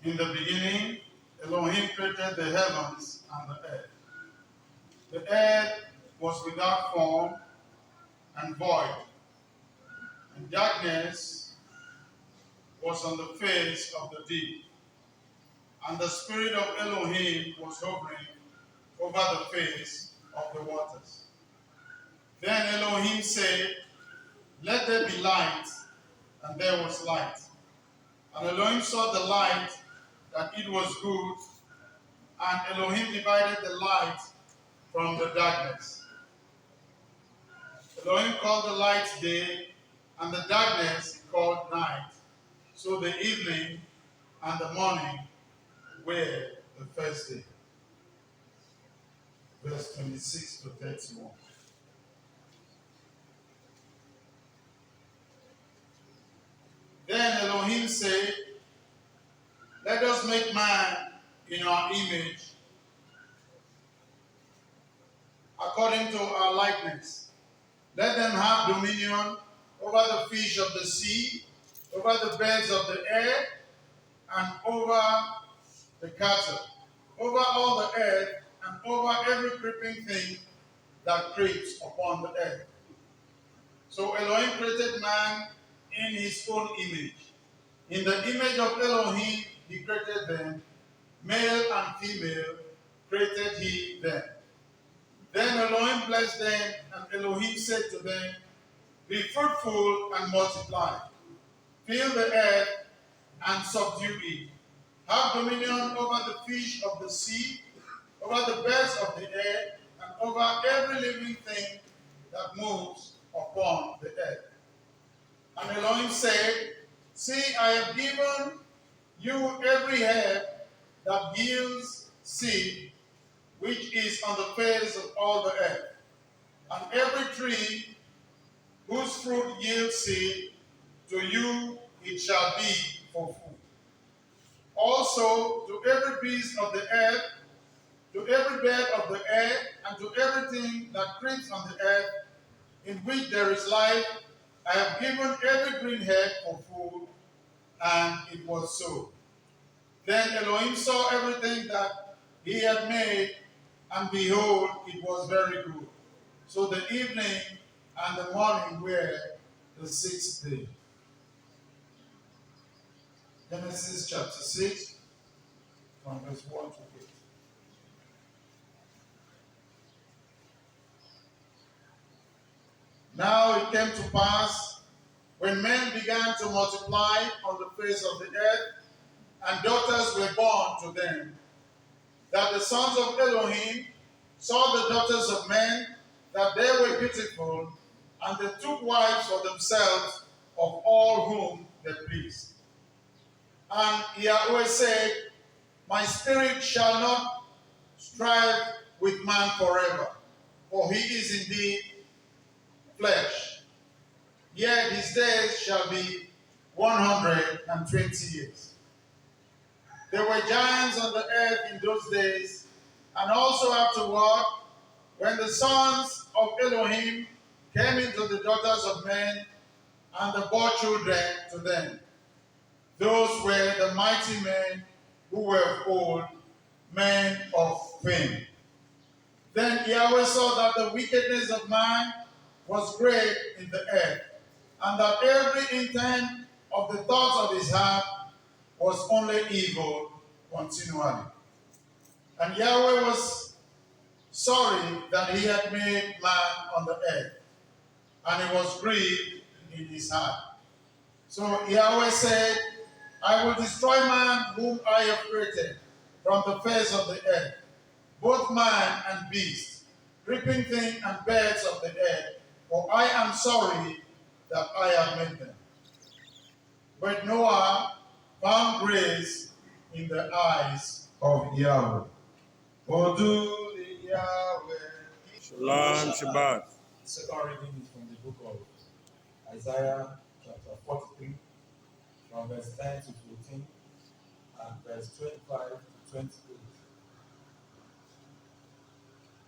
In the beginning, Elohim created the heavens and the earth. The earth was without form and void, and darkness was on the face of the deep. And the Spirit of Elohim was hovering over the face of the waters. Then Elohim said, "Let there be light," and there was light. And Elohim saw the light, that it was good, and Elohim divided the light from the darkness. Elohim called the light day, and the darkness he called night. So the evening and the morning were the first day. Verse 26 to 31. Then Elohim said, "Let us make man in our image, according to our likeness. Let them have dominion over the fish of the sea, over the birds of the air, and over the cattle, over all the earth, and over every creeping thing that creeps upon the earth." So Elohim created man in his own image. In the image of Elohim he created them, male and female created he them. Then Elohim blessed them, and Elohim said to them, "Be fruitful and multiply. Fill the earth and subdue it. Have dominion over the fish of the sea, over the birds of the air, and over every living thing that moves upon the earth." And Elohim said, "See, I have given you every herb that yields seed, which is on the face of all the earth, and every tree whose fruit yields seed, to you it shall be for food. Also to every beast of the earth, to every bird of the air, and to everything that creeps on the earth, in which there is life, I have given every green herb for food." And it was so. Then Elohim saw everything that he had made, and behold, it was very good. So the evening and the morning were the sixth day. Genesis chapter 6, from verse 1 to 8. Now it came to pass, when men began to multiply on the face of the earth, and daughters were born to them, that the sons of Elohim saw the daughters of men, that they were beautiful, and they took wives for themselves of all whom they pleased. And Yahweh said, "My spirit shall not strive with man forever, for he is indeed flesh. Yet his days shall be 120 years. There were giants on the earth in those days, and also afterward, when the sons of Elohim came into the daughters of men, and they bore children to them. Those were the mighty men who were of old, men of fame. Then Yahweh saw that the wickedness of man was great in the earth, and that every intent of the thoughts of his heart was only evil continually. And Yahweh was sorry that he had made man on the earth, and he was grieved in his heart. So Yahweh said, "I will destroy man whom I have created from the face of the earth, both man and beast, creeping thing and birds of the air, for I am sorry that I have made them." But Noah found grace in the eyes of Yahweh. Odu Yahweh. Shalom Shabbat. The second reading is from the book of Isaiah, chapter 43, from verse 10 to 14, and verse 25 to 28.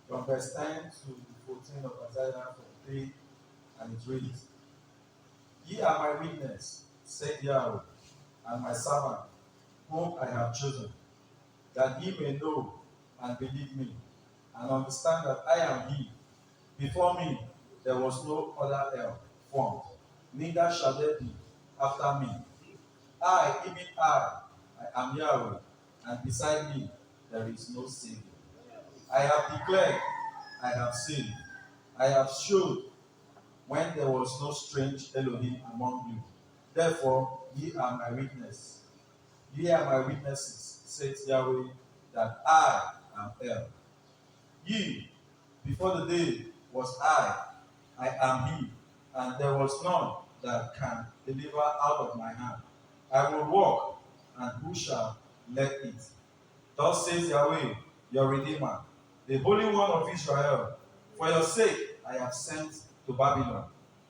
From verse 10 to 14 of Isaiah 43, and it reads, "Ye are my witness, said Yahweh, and my servant, whom I have chosen, that ye may know and believe me, and understand that I am he. Before me there was no other help formed, neither shall there be after me. I, even I am Yahweh, and beside me there is no Savior. I have declared, I have saved, I have showed when there was no strange Elohim among you. Therefore, ye are my witness. Ye are my witnesses, says Yahweh, that I am El. Ye, before the day was I am he, and there was none that can deliver out of my hand. I will walk, and who shall let it? Thus says Yahweh, your Redeemer, the Holy One of Israel. For your sake I have sent to Babylon.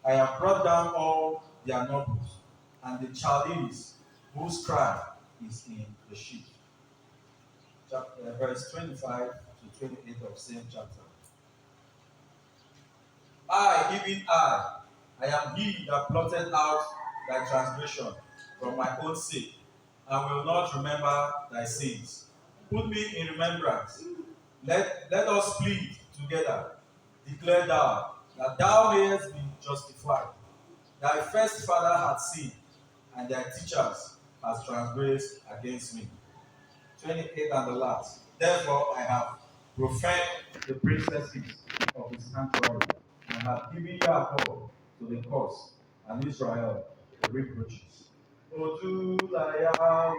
I have brought down all their nobles, and the Chaldees, whose cry is in the sheep. Verse 25 to 28 of same chapter. I, even I am he that blotted out thy transgression from my own sake, and will not remember thy sins. Put me in remembrance. Let us plead together. Declare thou, that thou mayest be justified. Thy first father hath sinned, and thy teachers has transgressed against me. 28 and the last. Therefore I have profaned the princesses of the sanctuary, and have given Yaakov to the curse, and Israel the reproaches. Odula Yahweh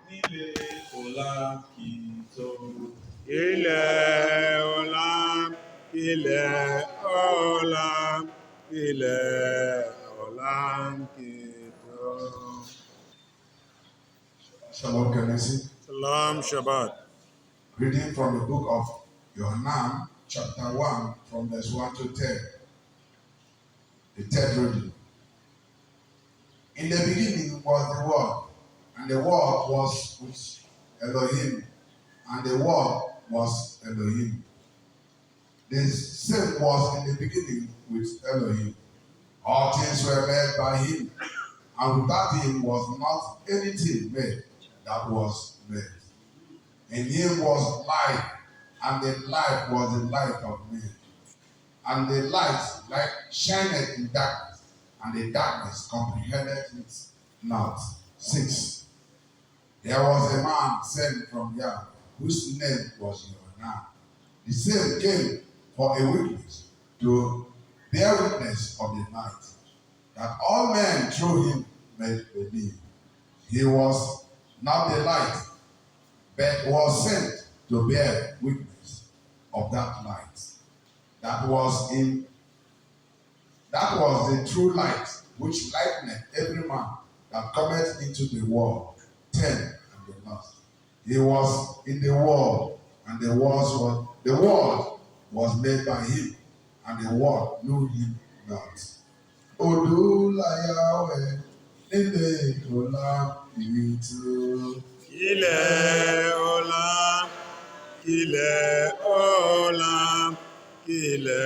nile olam kito. Ile olam, ile olam, ile olam kito. Shalom, Kenesi. Salam Shabbat. Reading from the book of Yohanan, chapter 1, from verse 1 to 10. The third reading. In the beginning was the Word, and the Word was with Elohim, and the Word was Elohim. The same was in the beginning with Elohim. All things were made by him, and without him was not anything made that was made. In him was life, and the life was the light of men. And the light shineth in darkness, and the darkness comprehended it not. 6. There was a man sent from Yahweh, whose name was Yohanan. The same came for a witness, to bear witness of the night, that all men through him may believe. He was not the light, but was sent to bear witness of that light. That was the true light, which lighteneth every man that cometh into the world. 10 and the last. He was in the world, and the world was made by him, and the world knew him not. Odula Yahweh, nile olam kito. Ile olam, ile olam, ile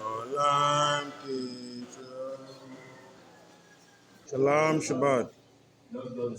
olam kito. Salam Shabbat. Let's go to